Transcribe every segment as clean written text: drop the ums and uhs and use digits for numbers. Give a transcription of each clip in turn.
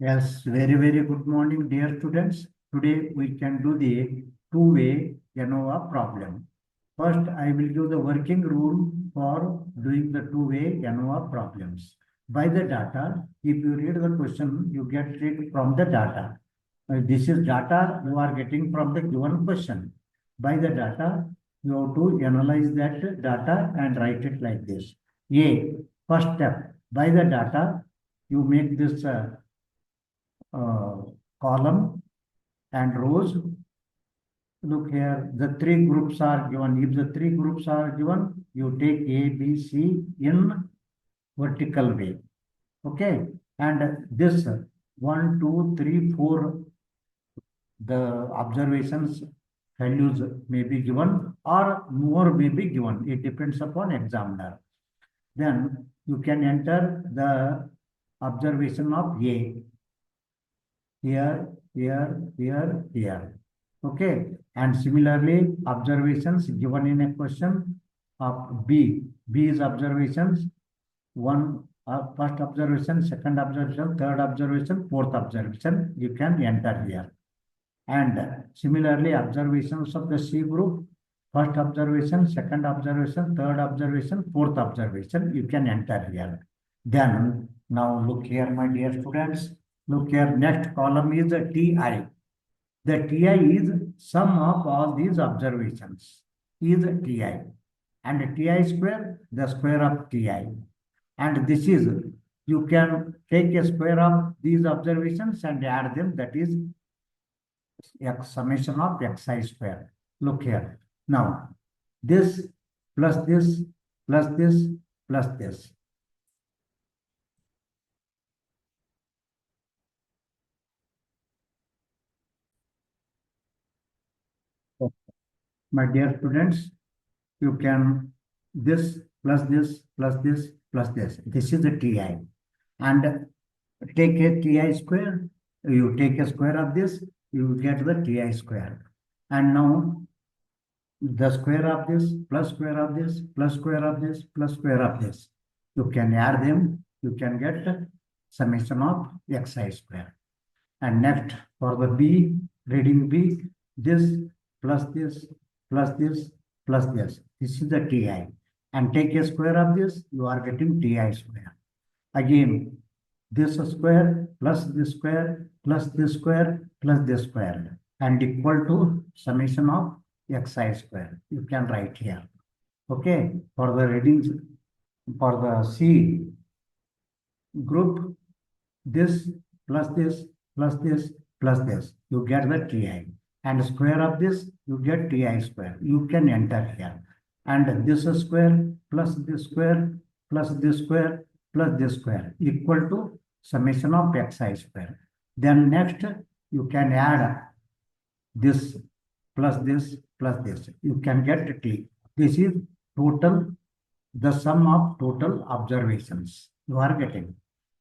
Yes, very good morning, dear students. Today we can do the two-way Anova problem. First, I will give the working rule for doing the two-way Anova problems. By the data, if you read the question, you get it from the data. This is data you are getting from the given question. By the data, you have to analyze that data and write it like this. A, first step, by the data, you make this column and rows. Look here, the three groups are given. If the three groups are given, you take A, B, C in vertical way. Okay. And this 1, 2, 3, 4, the observations values may be given or more may be given. It depends upon examiner. Then you can enter the observation of A here, here. Okay. And similarly, observations given in a question of B. B is observations. First observation, second observation, third observation, fourth observation. You can enter here. And similarly, observations of the C group. First observation, second observation, third observation, fourth observation. You can enter here. Then now look here, my dear students. Look here, next column is the TI. The TI is sum of all these observations is TI. And TI square, the square of TI. And this is, you can take a square of these observations and add them, that is summation of xi square. Look here. Now, this plus this plus this plus this. My dear students, you can this plus this plus this plus this. This is the TI. And take a TI square. You take a square of this, you get the TI square. And now the square of this plus square of this plus square of this plus square of this. You can add them. You can get summation of xi square. And next for the B, reading B, this plus this plus this plus this. This is the TI. And take a square of this, you are getting TI square. Again, this square plus this square plus this square plus this square and equal to summation of xi square. You can write here. Okay. For the readings, for the C group, this plus this plus this plus this, you get the TI. And square of this, you get TI square. You can enter here. And this square plus this square plus this square plus this square equal to summation of xi square. Then next, you can add this plus this plus this. You can get T. This is total, the sum of total observations you are getting.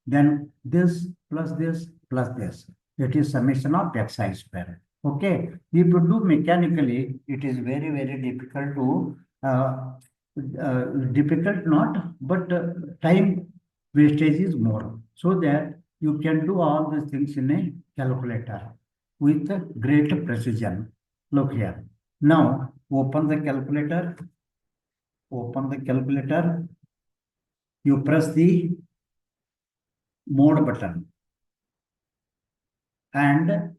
Then this plus this plus this. It is summation of xi square. Okay. If you do mechanically, it is very difficult to difficult not, but time wastage is more. So that you can do all these things in a calculator with great precision. Look here. Now open the calculator. Open the calculator. You press the mode button. And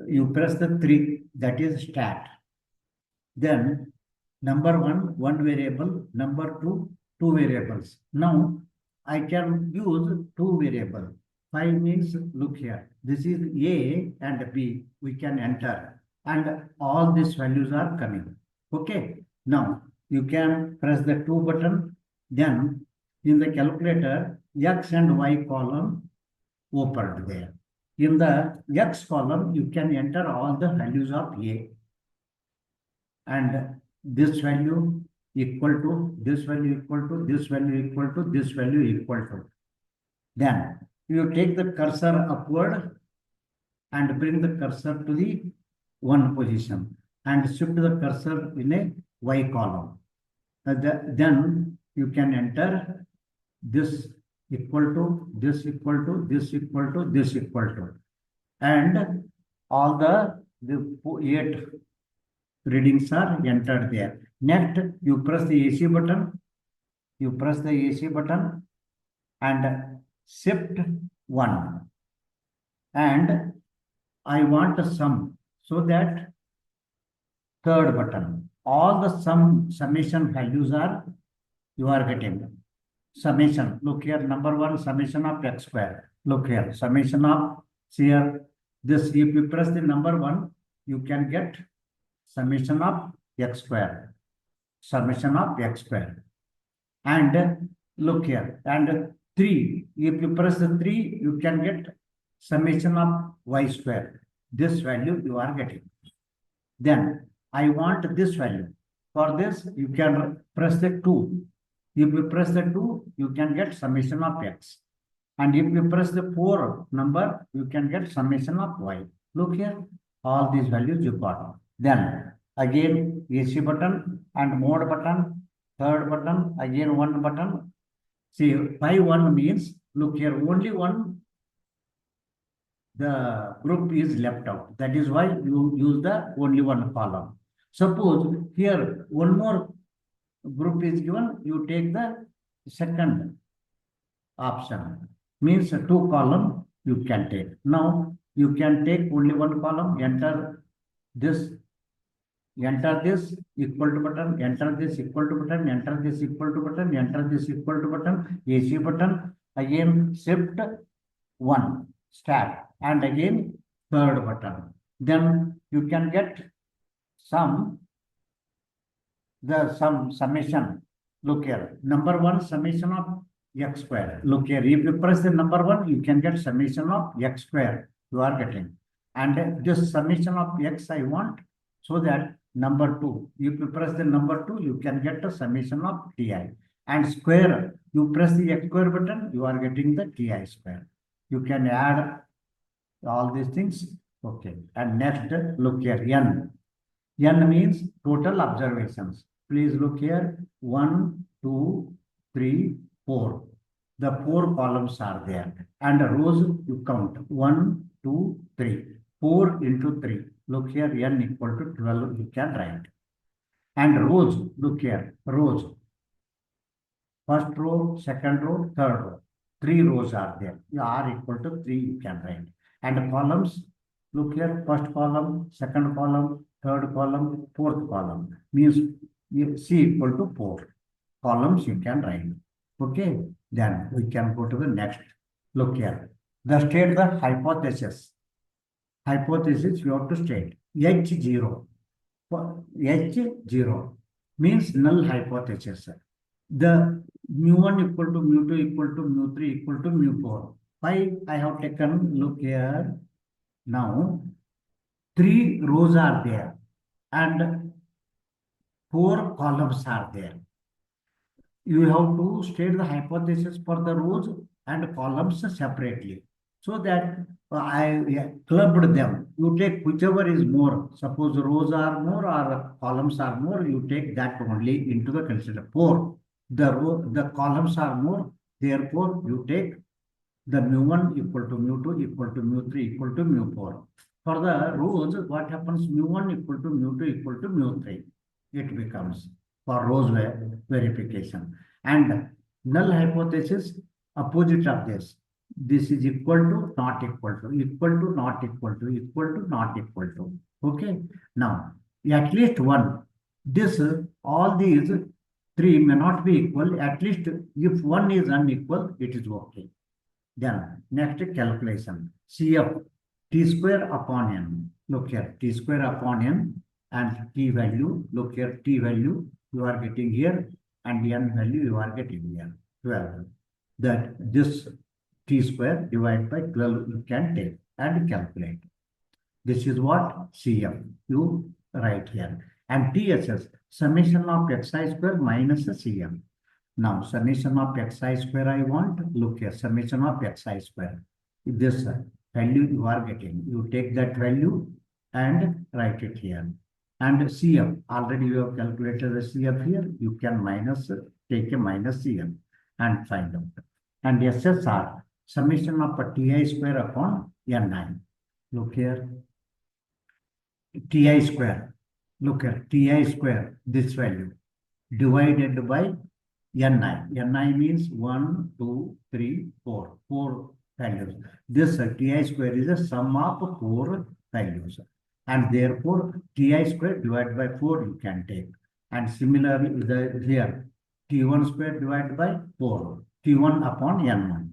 you press the 3, that is stat. Then number 1, 1 variable, number 2, 2 variables. Now I can use 2 variable. 5 means, look here, this is A and B, we can enter. And all these values are coming. Okay. Now you can press the 2 button. Then in the calculator, X and Y column opened there. In the X column, you can enter all the values of A. And this value equal to, this value equal to, this value equal to, this value equal to. Then you take the cursor upward and bring the cursor to the 1 position and shift the cursor in a Y column. Then you can enter this equal to this equal to this equal to this equal to, and all the 8 readings are entered there. Next, you press the AC button. You press the AC button and shift 1. And I want a sum, so that third button. All the summation values are you are getting. Summation. Look here, number 1, summation of x square. Look here, summation of here. This, if you press the number 1, you can get summation of x square. Summation of x square. And look here, and 3, if you press the 3, you can get summation of y square. This value you are getting. Then I want this value. For this, you can press the 2. If you press the 2, you can get summation of x. And if you press the 4 number, you can get summation of y. Look here, all these values you got. Then again AC button and mode button, third button, again 1 button. See, by 1 means, look here, only one the group is left out. That is why you use the only one column. Suppose here one more group is given, you take the second option. Means 2 column you can take. Now you can take only 1 column, enter this equal to button, enter this equal to button, enter this equal to button, enter this equal to button, AC button, again shift 1, start, and again third button. Then you can get summation. Look here, number 1 summation of x square. Look here, if you press the number 1, you can get summation of x square you are getting. And this summation of x I want, so that number 2, if you press the number 2, you can get the summation of ti. And square, you press the x square button, you are getting the ti square. You can add all these things. Okay. And next, look here, n. N means total observations. Please look here, 1, 2, 3, 4. The 4 columns are there. And rows you count, 1, 2, 3. 4 into 3. Look here, n equal to 12, you can write. And rows, look here, rows. First row, second row, third row. 3 rows are there. R equal to 3, you can write. And columns, look here, first column, second column, third column, fourth column. Means C equal to 4. Columns you can write. Okay, then we can go to the next. Look here. State the hypothesis. Hypothesis you have to state. H0. H0 means null hypothesis. The mu1 equal to mu2 equal to mu3 equal to mu4. Why I have taken, look here. Now, 3 rows are there and 4 columns are there. You have to state the hypothesis for the rows and columns separately. So that I clubbed them. You take whichever is more. Suppose rows are more or columns are more, you take that only into the consideration. 4. The columns are more, therefore you take the mu1 equal to mu2 equal to mu3 equal to mu4. For the rows, what happens? Mu1 equal to mu2 equal to mu3. It becomes for rows verification. And null hypothesis, opposite of this. This is equal to, not equal to, equal to, not equal to, equal to, not equal to. Okay. Now, at least one. This, all these 3 may not be equal. At least if one is unequal, it is okay. Then next calculation. CF t square upon n. Look here, t square upon n and t value. Look here, t value you are getting here and n value you are getting here. 12. That this t square divided by 12 you can take and calculate. This is what CF you write here. And TSS, summation of xi square minus CF. Now, summation of xi square I want. Look here, summation of xi square. This value you are getting. You take that value and write it here. And CF, already you have calculated the CF here. You can minus, take a minus CF and find out. and SSR, summation of Ti square upon Ni. Look here, Ti square. Look here, Ti square, this value, divided by Ni. Ni means 1, 2, 3, 4. 4 values. This Ti square is a sum of 4 values. And therefore, Ti square divided by 4 you can take. And similarly, here, T1 square divided by 4. T1 upon N1.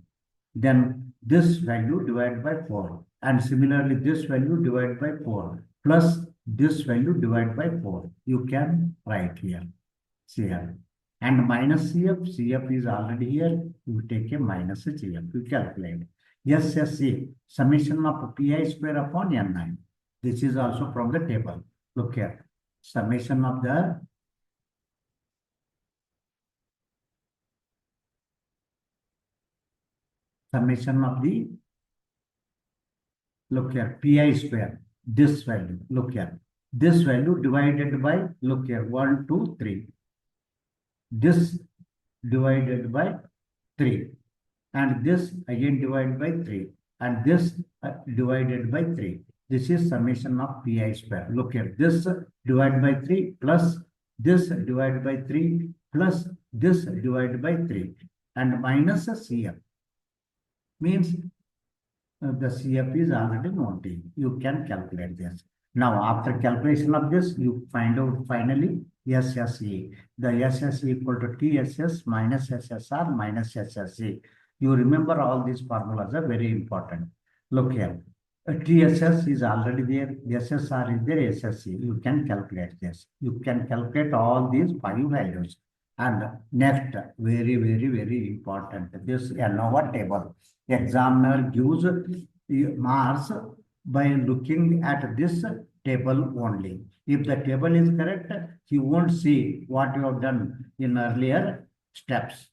Then this value divided by 4. And similarly, this value divided by 4. Plus this value divided by 4. You can write here. See here. And minus CF, CF is already here. You take a minus CF. You calculate. SSC, summation of Pi square upon Ni. This is also from the table. Look here. Summation of the look here, Pi square, this value, look here. This value divided by, look here, 1, 2, 3. This divided by 3. And this again divided by 3. And this divided by 3. This is summation of Pi square. Look here, this divided by 3 plus this divided by 3 plus this divided by 3. And minus a CF. Means the CF is already known to you. You can calculate this. Now, after calculation of this, you find out finally SSE. The SSE equal to TSS minus SSR minus SSE. You remember all these formulas are very important. Look here. TSS is already there. SSR is there. SSE. You can calculate this. You can calculate all these 5 values. And next, very, very, very important. This Anova table. Examiner gives marks by looking at this table only. If the table is correct, he won't see what you have done in earlier steps.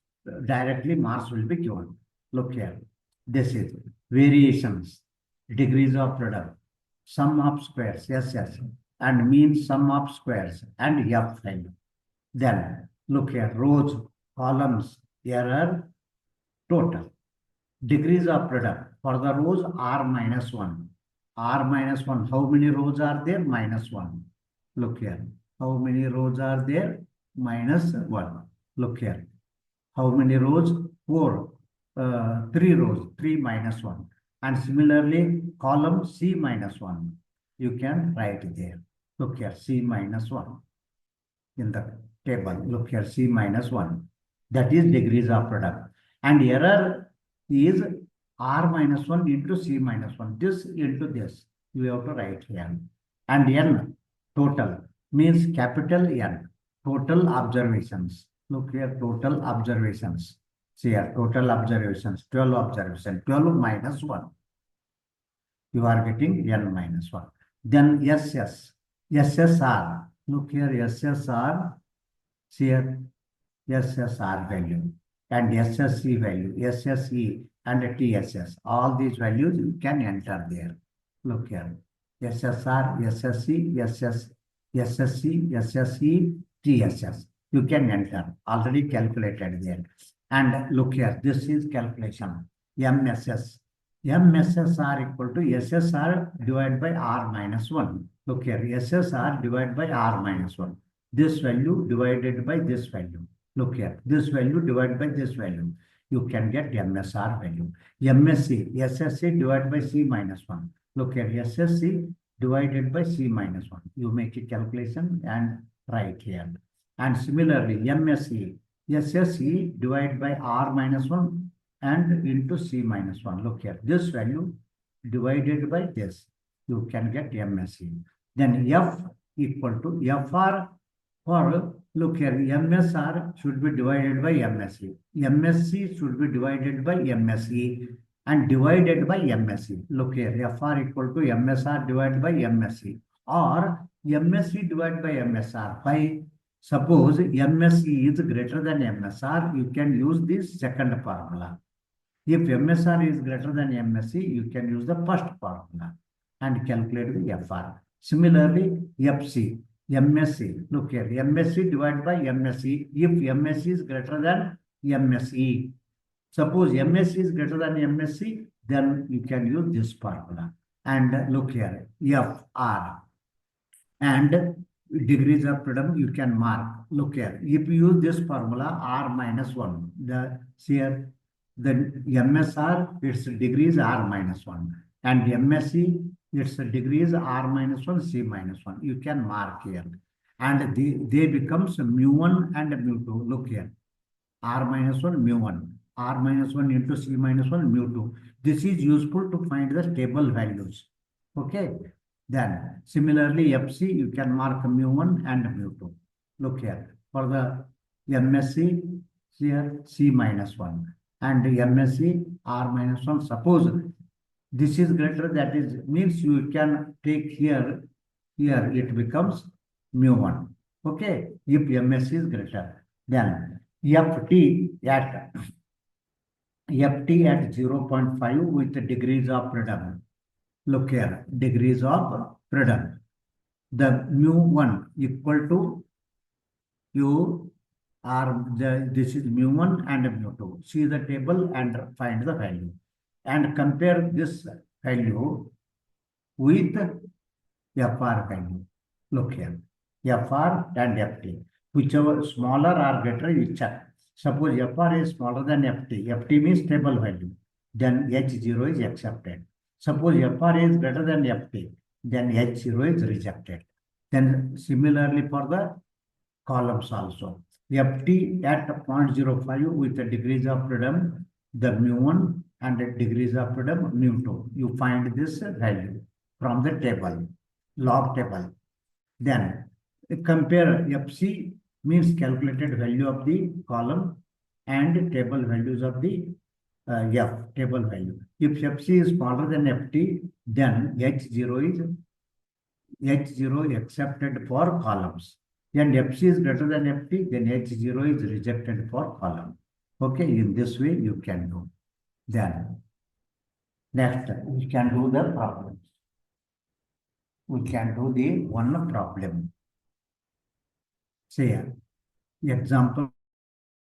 Directly marks will be given. Look here. This is variations, degrees of product, sum of squares, yes, and mean sum of squares, and F value. Then look here, rows, columns, error, total. Degrees of product. For the rows, R minus 1. R minus 1. How many rows are there? Minus 1. Look here. How many rows are there? Minus 1. Look here. How many rows? 4. 3 rows. 3 minus 1. And similarly, column C minus 1. You can write there. Look here. C minus 1. In the table. Look here. C minus 1. That is degrees of product. And error is R minus 1 into C minus 1. This into this. You have to write here. And N, total, means capital N. Total observations. Look here, total observations. See here, total observations. 12 observations. 12 minus 1. You are getting N minus 1. Then SS. SSR. Look here, SSR. See here, SSR value. And SSE value, SSE and TSS. All these values you can enter there. Look here. SSR, SSE, SSE, SSE, TSS. You can enter. Already calculated there. And look here. This is calculation. MSS. MSSR equal to SSR divided by R minus 1. Look here. SSR divided by R minus 1. This value divided by this value. Look here, this value divided by this value. You can get MSR value. MSC, SSC divided by C minus 1. Look here, SSC divided by C minus 1. You make a calculation and write here. And similarly, MSE, SSE divided by R minus 1 and into C minus 1. Look here, this value divided by this. You can get MSE. Then F equal to FR for, look here, MSR should be divided by MSE. MSC should be divided by MSE and divided by MSE. Look here, FR equal to MSR divided by MSE or MSE divided by MSR. By suppose MSE is greater than MSR, you can use this second formula. If MSR is greater than MSE, you can use the first formula and calculate the FR. Similarly, FC. MSC, look here, MSC divided by MSE. If MSE is greater than MSE, Suppose MSc is greater than MSc, then you can use this formula. And look here, FR and degrees of freedom you can mark. Look here, if you use this formula R minus 1, the here the MSR, its degrees R minus 1, and MSc, its degrees R minus 1, C minus 1. You can mark here. And they becomes mu1 and mu2. Look here, R minus 1, mu1. R minus 1 into C minus 1, mu2. This is useful to find the stable values. Okay. Then similarly, FC, you can mark mu1 and mu2. Look here. For the MSc, here C minus 1. And MSc, R minus 1. Suppose this is greater, that is, means you can take here it becomes mu1. Okay. If MSc is greater. Then FT at 0.5 with the degrees of freedom. Look here, degrees of freedom. The mu1 equal to u r, this is mu1 and mu2. See the table and find the value. And compare this value with FR value. Look here, FR and FT. Whichever smaller or greater, you check. Suppose FR is smaller than FT. FT means stable value. Then H0 is accepted. Suppose FR is greater than FT. Then H0 is rejected. Then similarly for the columns also. FT at 0.05 with the degrees of freedom, the mu1 and the degrees of freedom, mu2. You find this value from the table, log table. Then compare FC means calculated value of the column and table values of the table value. If FC is smaller than FT, then H0 accepted for columns. And FC is greater than FT, then H0 is rejected for column. Okay, in this way you can do. Then next, we can do the problems. We can do the one problem. Say, example